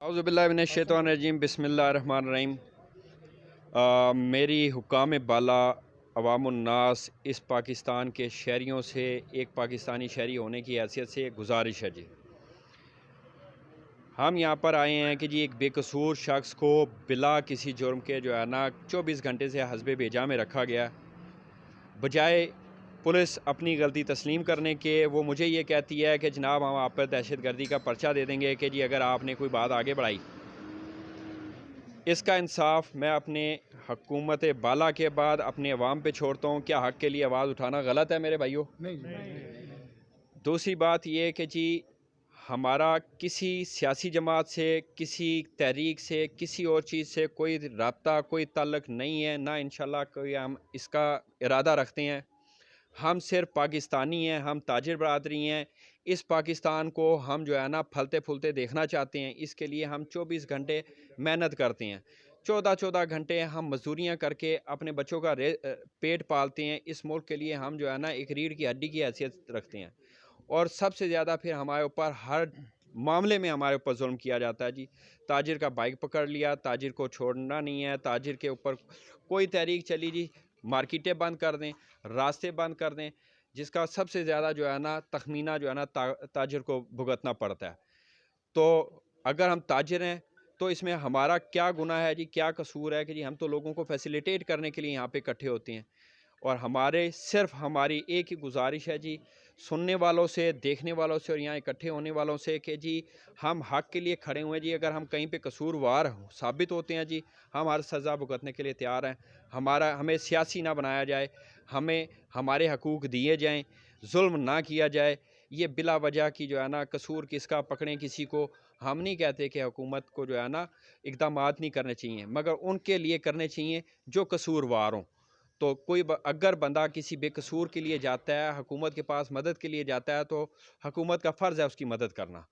اعوذ باللہ من الشیطان الرجیم بسم اللہ الرحمن الرحیم۔ میری حکام بالا عوام الناس اس پاکستان کے شہریوں سے ایک پاکستانی شہری ہونے کی حیثیت سے گزارش ہے جی، ہم یہاں پر آئے ہیں کہ جی ایک بے قصور شخص کو بلا کسی جرم کے جو ہے نا 24 گھنٹے سے حسب بھیجا میں رکھا گیا، بجائے پولیس اپنی غلطی تسلیم کرنے کے وہ مجھے یہ کہتی ہے کہ جناب ہم آپ پر دہشت گردی کا پرچہ دے دیں گے کہ جی اگر آپ نے کوئی بات آگے بڑھائی۔ اس کا انصاف میں اپنے حکومت بالا کے بعد اپنے عوام پہ چھوڑتا ہوں۔ کیا حق کے لیے آواز اٹھانا غلط ہے میرے بھائیوں؟ دوسری بات یہ کہ جی ہمارا کسی سیاسی جماعت سے، کسی تحریک سے، کسی اور چیز سے کوئی رابطہ، کوئی تعلق نہیں ہے، نہ انشاءاللہ کوئی ہم اس کا ارادہ رکھتے ہیں۔ ہم صرف پاکستانی ہیں، ہم تاجر برادری ہیں۔ اس پاکستان کو ہم جو ہے نا پھلتے پھولتے دیکھنا چاہتے ہیں، اس کے لیے ہم 24 گھنٹے محنت کرتے ہیں، 14 گھنٹے ہم مزدوریاں کر کے اپنے بچوں کا پیٹ پالتے ہیں۔ اس ملک کے لیے ہم جو ہے نا ایک ریڑھ کی ہڈی کی حیثیت رکھتے ہیں، اور سب سے زیادہ پھر ہمارے اوپر ہر معاملے میں ہمارے اوپر ظلم کیا جاتا ہے جی۔ تاجر کا بائک پکڑ لیا، تاجر کو چھوڑنا نہیں ہے، تاجر کے اوپر کوئی تحریک چلی جی مارکیٹیں بند کر دیں، راستے بند کر دیں، جس کا سب سے زیادہ جو ہے نا تخمینہ جو ہے نا تاجر کو بھگتنا پڑتا ہے۔ تو اگر ہم تاجر ہیں تو اس میں ہمارا کیا گناہ ہے جی، کیا قصور ہے کہ جی ہم تو لوگوں کو فیسیلیٹیٹ کرنے کے لیے یہاں پہ اکٹھے ہوتے ہیں، اور صرف ہماری ایک ہی گزارش ہے جی سننے والوں سے، دیکھنے والوں سے اور یہاں اکٹھے ہونے والوں سے کہ جی ہم حق کے لیے کھڑے ہوئے ہیں جی۔ اگر ہم کہیں پہ قصوروار ثابت ہوتے ہیں جی، ہم ہر سزا بھگتنے کے لیے تیار ہیں۔ ہمیں سیاسی نہ بنایا جائے، ہمیں ہمارے حقوق دیے جائیں، ظلم نہ کیا جائے۔ یہ بلا وجہ کی جو ہے نا قصور کس کا پکڑیں کسی کو، ہم نہیں کہتے کہ حکومت کو جو ہے نا اقدامات نہیں کرنے چاہیے، مگر ان کے لیے کرنے چاہیے جو قصوروار ہوں۔ تو اگر بندہ کسی بے قصور کے لیے جاتا ہے، حکومت کے پاس مدد کے لیے جاتا ہے، تو حکومت کا فرض ہے اس کی مدد کرنا۔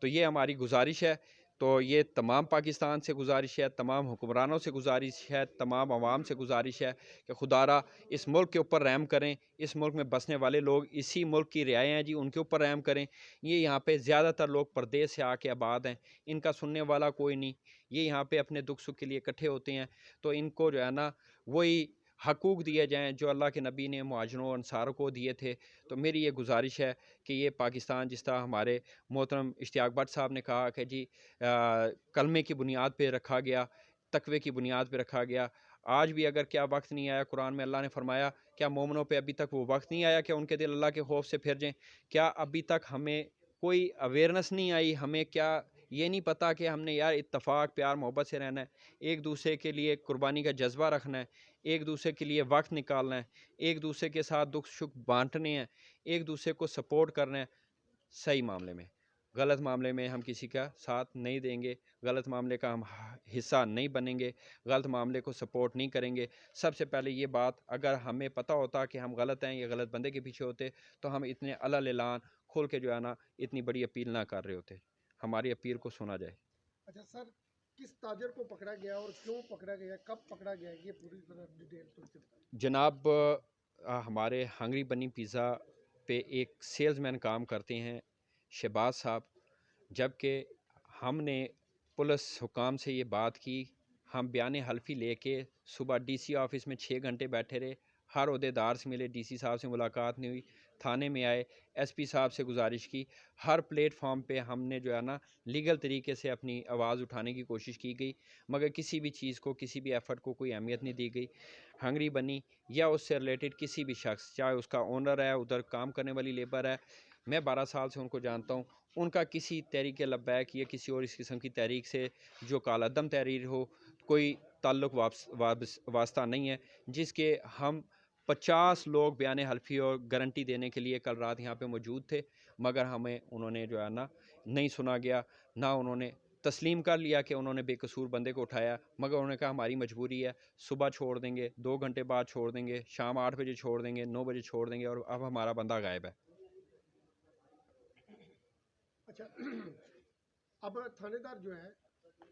تو یہ ہماری گزارش ہے، تو یہ تمام پاکستان سے گزارش ہے، تمام حکمرانوں سے گزارش ہے، تمام عوام سے گزارش ہے کہ خدا را اس ملک کے اوپر رحم کریں۔ اس ملک میں بسنے والے لوگ اسی ملک کی رعایا ہیں جی، ان کے اوپر رحم کریں۔ یہ یہاں پہ زیادہ تر لوگ پردیس سے آ کے آباد ہیں، ان کا سننے والا کوئی نہیں، یہ یہاں پہ اپنے دکھ سکھ کے لیے اکٹھے ہوتے ہیں، تو ان کو جو ہے نا وہی حقوق دیے جائیں جو اللہ کے نبی نے مہاجروں اور انصاروں کو دیے تھے۔ تو میری یہ گزارش ہے کہ یہ پاکستان جس طرح ہمارے محترم اشتیاق بٹ صاحب نے کہا کہ جی کلمے کی بنیاد پہ رکھا گیا، تقوی کی بنیاد پہ رکھا گیا، آج بھی اگر کیا وقت نہیں آیا، قرآن میں اللہ نے فرمایا کیا مومنوں پہ ابھی تک وہ وقت نہیں آیا کہ ان کے دل اللہ کے خوف سے پھر جائیں؟ کیا ابھی تک ہمیں کوئی اویئرنس نہیں آئی؟ ہمیں کیا یہ نہیں پتا کہ ہم نے یار اتفاق، پیار، محبت سے رہنا ہے، ایک دوسرے کے لیے قربانی کا جذبہ رکھنا ہے، ایک دوسرے کے لیے وقت نکالنا ہے، ایک دوسرے کے ساتھ دکھ سکھ بانٹنے ہیں، ایک دوسرے کو سپورٹ کرنا ہے صحیح معاملے میں۔ غلط معاملے میں ہم کسی کا ساتھ نہیں دیں گے، غلط معاملے کا ہم حصہ نہیں بنیں گے، غلط معاملے کو سپورٹ نہیں کریں گے۔ سب سے پہلے یہ بات اگر ہمیں پتہ ہوتا کہ ہم غلط ہیں یا غلط بندے کے پیچھے ہوتے تو ہم اتنے علل اعلان کھول کے جو ہے نا اتنی بڑی اپیل نہ کر رہے ہوتے۔ ہماری اپیل کو سنا جائے۔ اچھا سر، کس تاجر کو پکڑا گیا اور کیوں پکڑا گیا، کب پکڑا گیا، یہ پوری طرح ڈیٹیل تو بتائیں۔ جناب ہمارے ہنگری بنی پیزا پہ ایک سیلز مین کام کرتے ہیں شہباز صاحب، جبکہ ہم نے پولیس حکام سے یہ بات کی، ہم بیان حلفی لے کے صبح ڈی سی آفس میں 6 گھنٹے بیٹھے رہے، ہر عہدیدار سے ملے، ڈی سی صاحب سے ملاقات نہیں ہوئی، تھانے میں آئے، ایس پی صاحب سے گزارش کی، ہر پلیٹ فارم پہ ہم نے جو ہے نا لیگل طریقے سے اپنی آواز اٹھانے کی کوشش کی گئی، مگر کسی بھی چیز کو، کسی بھی ایفرٹ کو کوئی اہمیت نہیں دی گئی۔ ہنگری بنی یا اس سے ریلیٹڈ کسی بھی شخص، چاہے اس کا اونر ہے، ادھر کام کرنے والی لیبر ہے، میں 12 سال سے ان کو جانتا ہوں، ان کا کسی تحریک لبیک یا کسی اور اس قسم کی تحریک سے جو کالعدم تحریر ہو کوئی تعلق واسطہ نہیں ہے، جس کے ہم 50 لوگ بیان حلفی اور گارنٹی دینے کے لیے کل رات یہاں پہ موجود تھے، مگر ہمیں انہوں نے جو ہے نا نہیں سنا گیا، نہ انہوں نے تسلیم کر لیا کہ انہوں نے بے قصور بندے کو اٹھایا، مگر انہوں نے کہا ہماری مجبوری ہے، صبح چھوڑ دیں گے، 2 گھنٹے بعد چھوڑ دیں گے، شام 8 بجے چھوڑ دیں گے، 9 بجے چھوڑ دیں گے، اور اب ہمارا بندہ غائب ہے۔ اچھا اب تھانے دار جو ہے